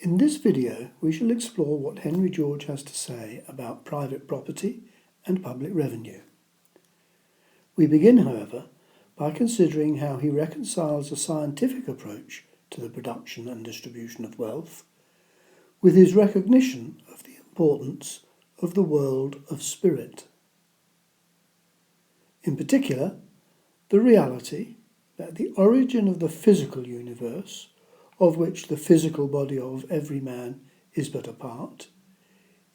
In this video, we shall explore what Henry George has to say about private property and public revenue. We begin, however, by considering how he reconciles a scientific approach to the production and distribution of wealth with his recognition of the importance of the world of spirit. In particular, the reality that the origin of the physical universe, of which the physical body of every man is but a part,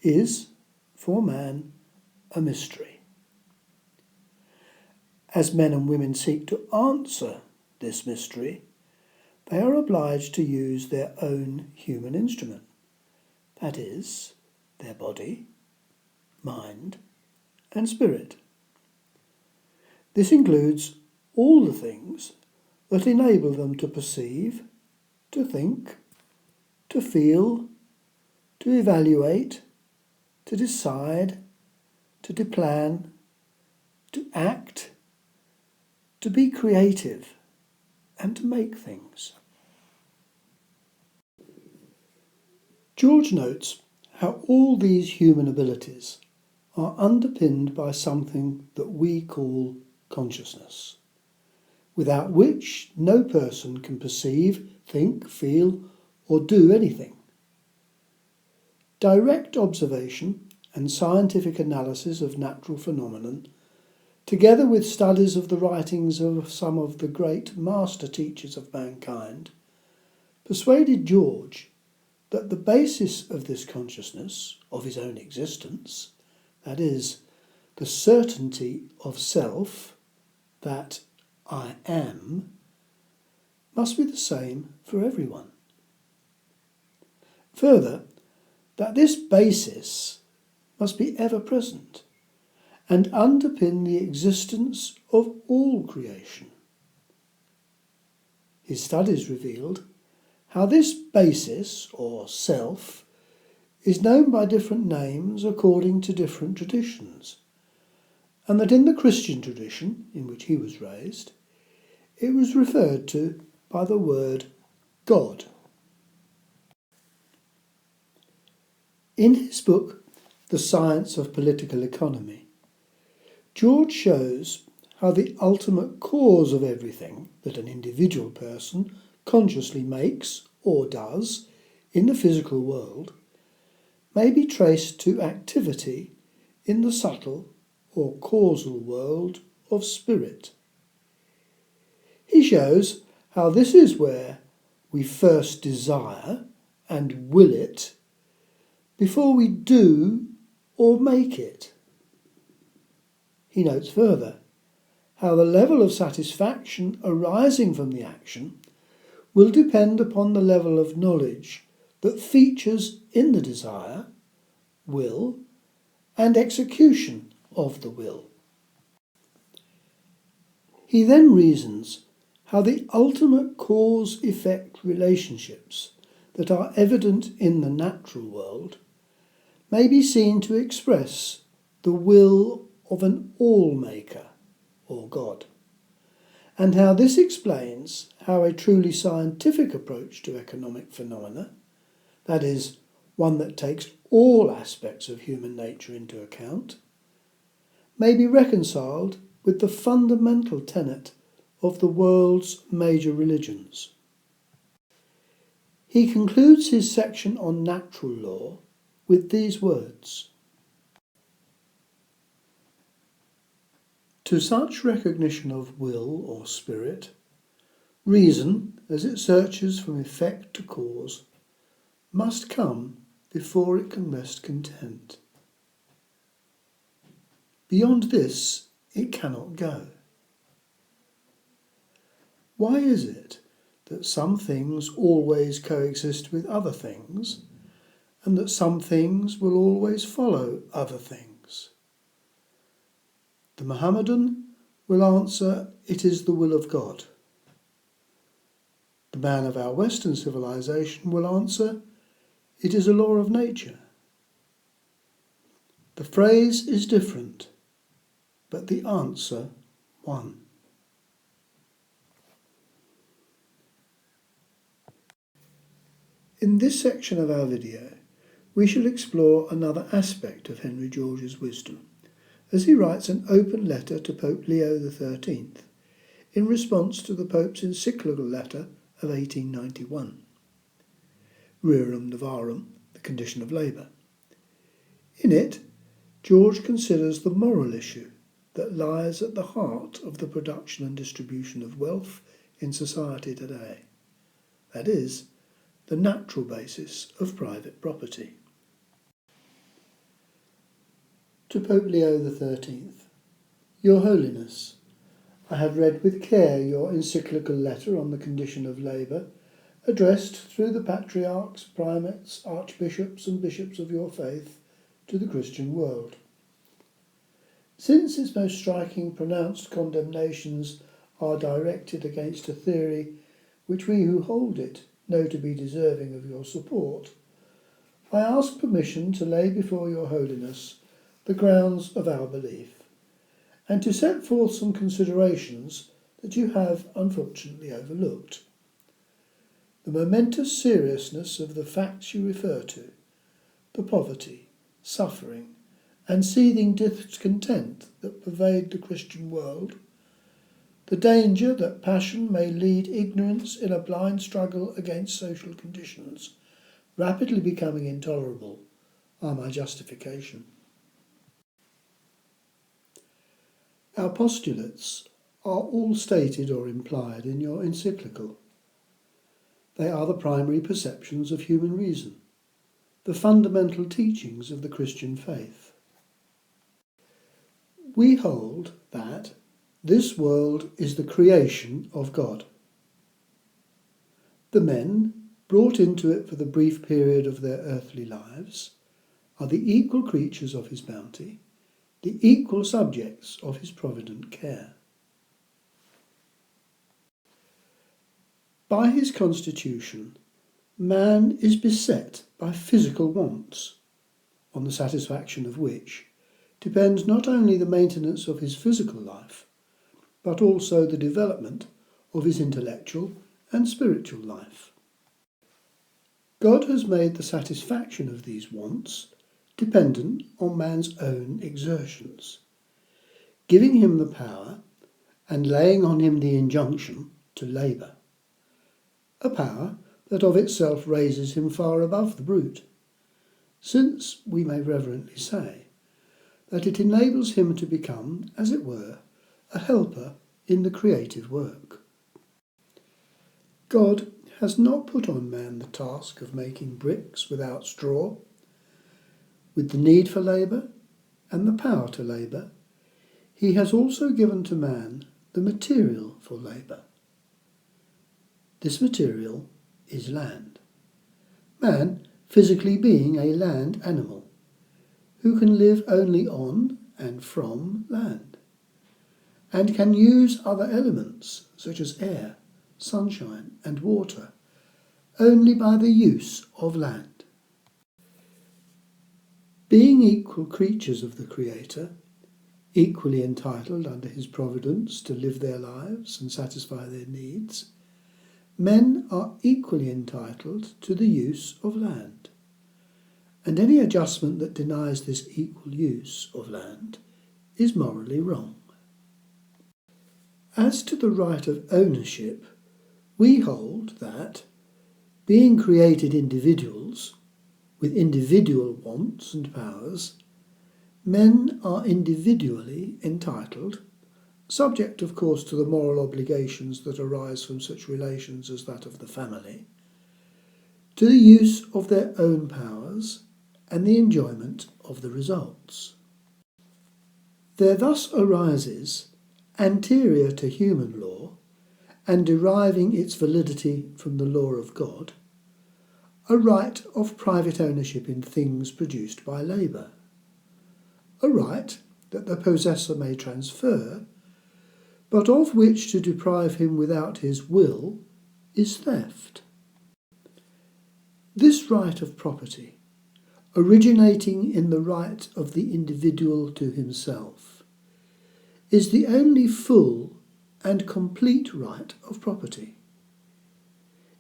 is, for man, a mystery. As men and women seek to answer this mystery, they are obliged to use their own human instrument, that is, their body, mind, and spirit. This includes all the things that enable them to perceive, to think, to feel, to evaluate, to decide, to plan, to act, to be creative, and to make things. George notes how all these human abilities are underpinned by something that we call consciousness, without which no person can perceive, think, feel, or do anything. Direct observation and scientific analysis of natural phenomenon, together with studies of the writings of some of the great master teachers of mankind, persuaded George that the basis of this consciousness, of his own existence, that is, the certainty of self, that I am, must be the same for everyone. Further, that this basis must be ever present and underpin the existence of all creation. His studies revealed how this basis, or self, is known by different names according to different traditions, and that in the Christian tradition in which he was raised, it was referred to by the word God. In his book, The Science of Political Economy, George shows how the ultimate cause of everything that an individual person consciously makes or does in the physical world may be traced to activity in the subtle or causal world of spirit. He shows how this is where we first desire and will it before we do or make it. He notes further how the level of satisfaction arising from the action will depend upon the level of knowledge that features in the desire, will, and execution of the will. He then reasons how the ultimate cause-effect relationships that are evident in the natural world may be seen to express the will of an all-maker, or God, and how this explains how a truly scientific approach to economic phenomena, that is, one that takes all aspects of human nature into account, may be reconciled with the fundamental tenet of the world's major religions. He concludes his section on natural law with these words: to such recognition of will or spirit, reason, as it searches from effect to cause, must come before it can rest content. Beyond this, it cannot go. Why is it that some things always coexist with other things, and that some things will always follow other things? The Mohammedan will answer, it is the will of God. The man of our Western civilization will answer, it is a law of nature. The phrase is different, but the answer one. In this section of our video, we shall explore another aspect of Henry George's wisdom, as he writes an open letter to Pope Leo XIII in response to the Pope's encyclical letter of 1891, Rerum Novarum, the condition of labour. In it, George considers the moral issue that lies at the heart of the production and distribution of wealth in society today, that is, the natural basis of private property. To Pope Leo XIII, Your Holiness, I have read with care your encyclical letter on the condition of labour, addressed through the patriarchs, primates, archbishops and bishops of your faith to the Christian world. Since its most striking pronounced condemnations are directed against a theory which we who hold it know to be deserving of your support, I ask permission to lay before your Holiness the grounds of our belief, and to set forth some considerations that you have unfortunately overlooked. The momentous seriousness of the facts you refer to, the poverty, suffering, and seething discontent that pervade the Christian world, the danger that passion may lead ignorance in a blind struggle against social conditions, rapidly becoming intolerable, are my justification. Our postulates are all stated or implied in your encyclical. They are the primary perceptions of human reason, the fundamental teachings of the Christian faith. We hold that this world is the creation of God. The men brought into it for the brief period of their earthly lives are the equal creatures of his bounty, the equal subjects of his provident care. By his constitution, man is beset by physical wants, on the satisfaction of which depends not only the maintenance of his physical life, but also the development of his intellectual and spiritual life. God has made the satisfaction of these wants dependent on man's own exertions, giving him the power and laying on him the injunction to labour, a power that of itself raises him far above the brute, since we may reverently say that it enables him to become, as it were, a helper in the creative work. God has not put on man the task of making bricks without straw. With the need for labour and the power to labour, he has also given to man the material for labour. This material is land. Man physically being a land animal, who can live only on and from land, and can use other elements such as air, sunshine and water only by the use of land. Being equal creatures of the Creator, equally entitled under his providence to live their lives and satisfy their needs, men are equally entitled to the use of land, and any adjustment that denies this equal use of land is morally wrong. As to the right of ownership, we hold that, being created individuals, with individual wants and powers, men are individually entitled, subject of course to the moral obligations that arise from such relations as that of the family, to the use of their own powers and the enjoyment of the results. There thus arises, anterior to human law, and deriving its validity from the law of God, a right of private ownership in things produced by labour, a right that the possessor may transfer, but of which to deprive him without his will is theft. This right of property, originating in the right of the individual to himself, is the only full and complete right of property.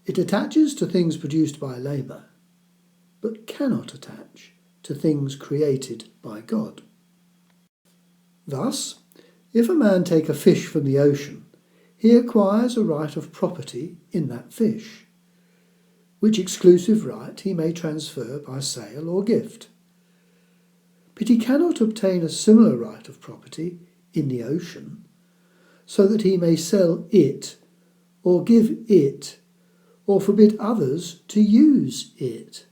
It attaches to things produced by labour, but cannot attach to things created by God. Thus, if a man take a fish from the ocean, he acquires a right of property in that fish, which exclusive right he may transfer by sale or gift. But he cannot obtain a similar right of property in the ocean, so that he may sell it, or give it, or forbid others to use it.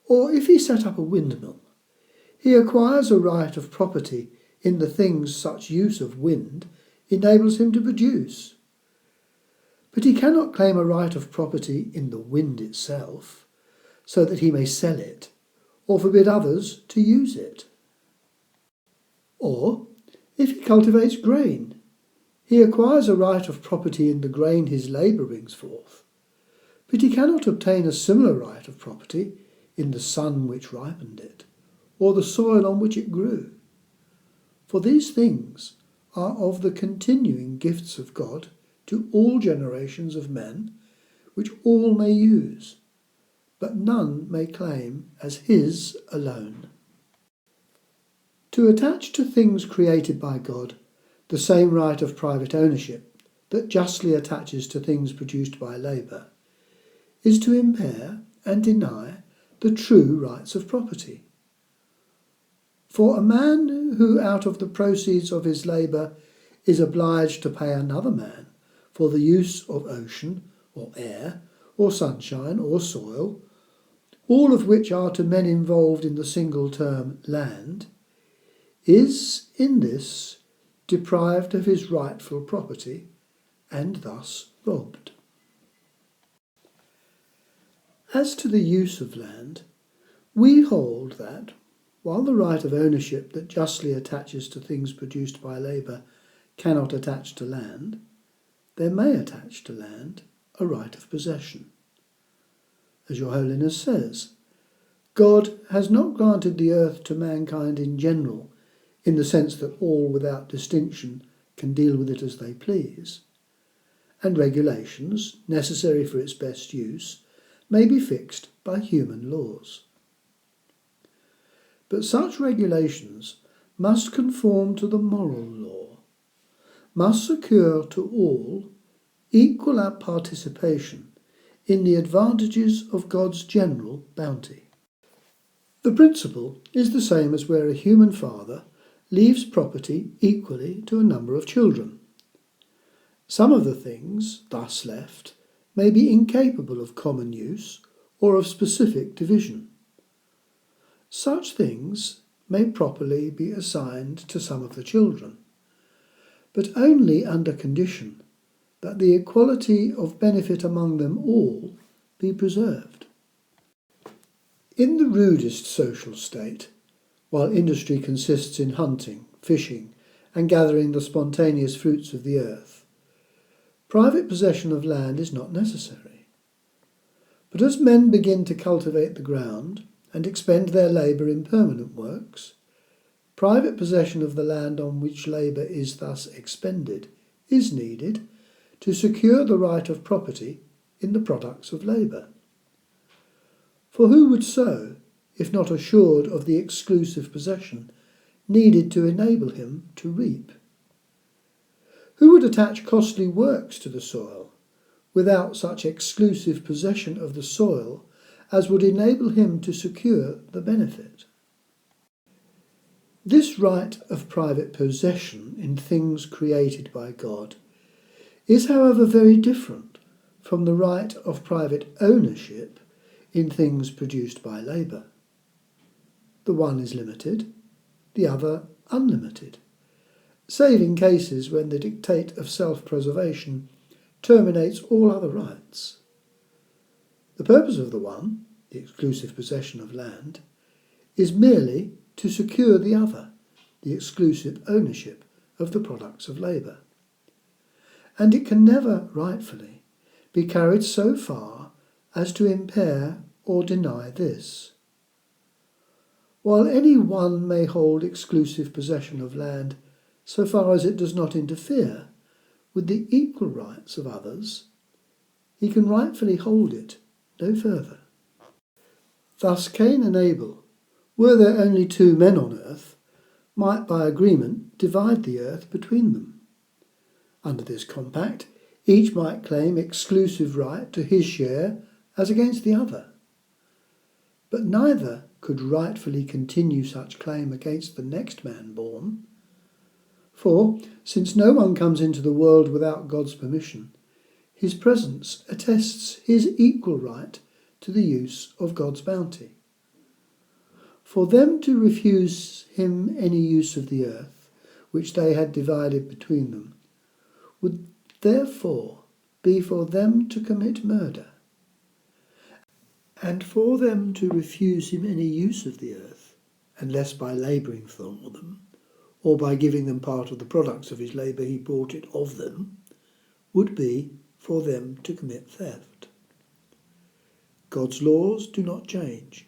Or if he set up a windmill, he acquires a right of property in the things such use of wind enables him to produce. But he cannot claim a right of property in the wind itself, so that he may sell it, or forbid others to use it. Or, if he cultivates grain, he acquires a right of property in the grain his labour brings forth, but he cannot obtain a similar right of property in the sun which ripened it, or the soil on which it grew. For these things are of the continuing gifts of God to all generations of men, which all may use, but none may claim as his alone. To attach to things created by God the same right of private ownership that justly attaches to things produced by labour is to impair and deny the true rights of property. For a man who out of the proceeds of his labour is obliged to pay another man for the use of ocean or air or sunshine or soil, all of which are to men involved in the single term land, is in this deprived of his rightful property and thus robbed. As to the use of land, we hold that, while the right of ownership that justly attaches to things produced by labour cannot attach to land, there may attach to land a right of possession. As Your Holiness says, God has not granted the earth to mankind in general, in the sense that all without distinction can deal with it as they please, and regulations, necessary for its best use, may be fixed by human laws. But such regulations must conform to the moral law, must secure to all equal participation in the advantages of God's general bounty. The principle is the same as where a human father leaves property equally to a number of children. Some of the things thus left may be incapable of common use or of specific division. Such things may properly be assigned to some of the children, but only under condition that the equality of benefit among them all be preserved. In the rudest social state, while industry consists in hunting, fishing, and gathering the spontaneous fruits of the earth, private possession of land is not necessary. But as men begin to cultivate the ground and expend their labour in permanent works, private possession of the land on which labour is thus expended is needed to secure the right of property in the products of labour. For who would sow, if not assured of the exclusive possession needed to enable him to reap? Who would attach costly works to the soil without such exclusive possession of the soil as would enable him to secure the benefit? This right of private possession in things created by God is, however, very different from the right of private ownership in things produced by labour. The one is limited, the other unlimited, save in cases when the dictate of self-preservation terminates all other rights. The purpose of the one, the exclusive possession of land, is merely to secure the other, the exclusive ownership of the products of labour. And it can never rightfully be carried so far as to impair or deny this. While any one may hold exclusive possession of land so far as it does not interfere with the equal rights of others, he can rightfully hold it no further. Thus Cain and Abel, were there only two men on earth, might by agreement divide the earth between them. Under this compact, each might claim exclusive right to his share as against the other. But neither could rightfully continue such claim against the next man born. For, since no one comes into the world without God's permission, his presence attests his equal right to the use of God's bounty. For them to refuse him any use of the earth, which they had divided between them, would therefore be for them to commit murder. And for them to refuse him any use of the earth, unless by labouring for them, or by giving them part of the products of his labour he bought it of them, would be for them to commit theft. God's laws do not change,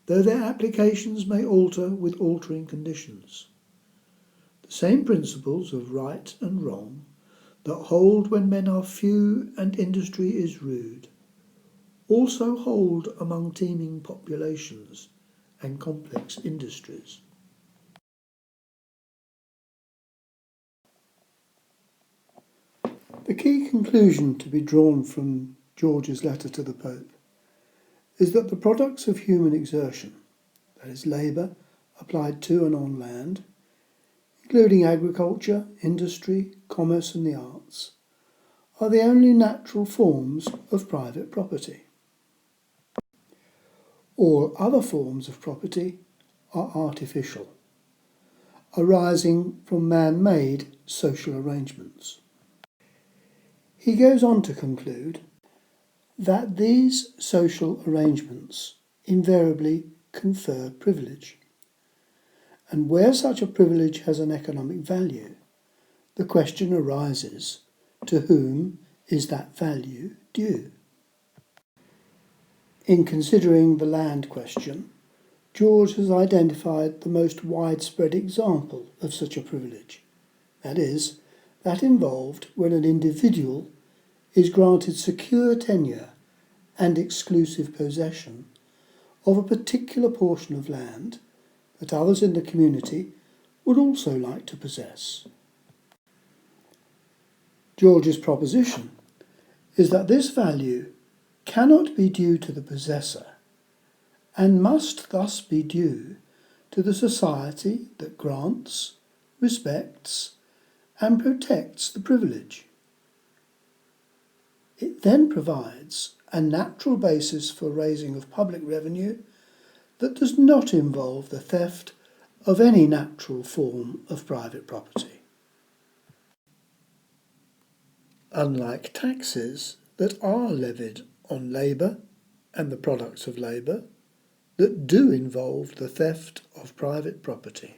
though their applications may alter with altering conditions. The same principles of right and wrong that hold when men are few and industry is rude, also hold among teeming populations and complex industries. The key conclusion to be drawn from George's letter to the Pope is that the products of human exertion, that is labour applied to and on land, including agriculture, industry, commerce and the arts, are the only natural forms of private property. All other forms of property are artificial, arising from man-made social arrangements. He goes on to conclude that these social arrangements invariably confer privilege, and where such a privilege has an economic value, the question arises, to whom is that value due? In considering the land question, George has identified the most widespread example of such a privilege, that is, that involved when an individual is granted secure tenure and exclusive possession of a particular portion of land that others in the community would also like to possess. George's proposition is that this value cannot be due to the possessor and must thus be due to the society that grants, respects, and protects the privilege. It then provides a natural basis for raising of public revenue that does not involve the theft of any natural form of private property. Unlike taxes that are levied on labour and the products of labour, that do involve the theft of private property.